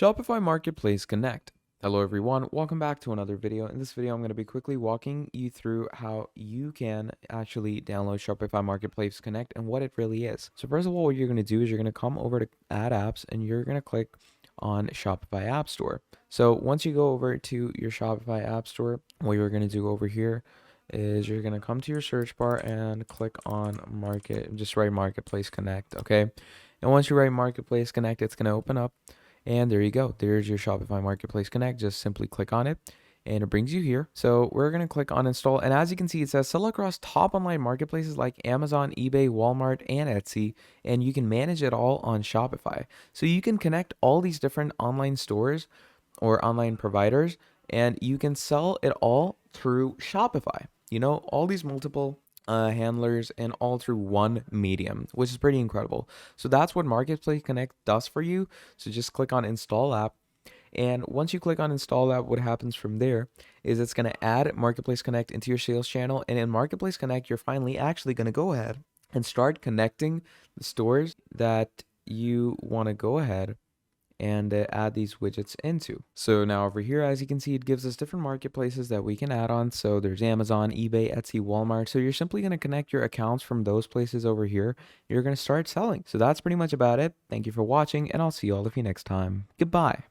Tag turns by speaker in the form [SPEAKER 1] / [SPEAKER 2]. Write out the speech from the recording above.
[SPEAKER 1] Shopify Marketplace Connect. Hello everyone, welcome back to another video. In this video, I'm going to be quickly walking you through how you can actually download Shopify Marketplace Connect and what it really is. So first of all, what you're going to do is you're going to come over to Add Apps and you're going to click on Shopify App Store. So once you go over to your Shopify App Store, what you're going to do over here is you're going to come to your search bar and click on just write Marketplace Connect, okay? And once you write Marketplace Connect, it's going to open up. And there you go. There's your Shopify Marketplace Connect. Just simply click on it and it brings you here. So we're going to click on install. And as you can see, it says sell across top online marketplaces like Amazon, eBay, Walmart, and Etsy. And you can manage it all on Shopify. So you can connect all these different online stores or online providers and you can sell it all through Shopify. You know, all these multiple handlers and all through one medium, which is pretty incredible. So that's what Marketplace Connect does for you. So just click on install app. And once you click on install app, what happens from there is it's going to add Marketplace Connect into your sales channel. And in Marketplace Connect, you're finally actually going to go ahead and start connecting the stores that you want to go ahead and add these widgets into. So now over here, as you can see, it gives us different marketplaces that we can add on. So there's Amazon, eBay, Etsy, Walmart. So you're simply going to connect your accounts from those places over here. You're going to start selling. So that's pretty much about it. Thank you for watching, and I'll see all of you next time. Goodbye.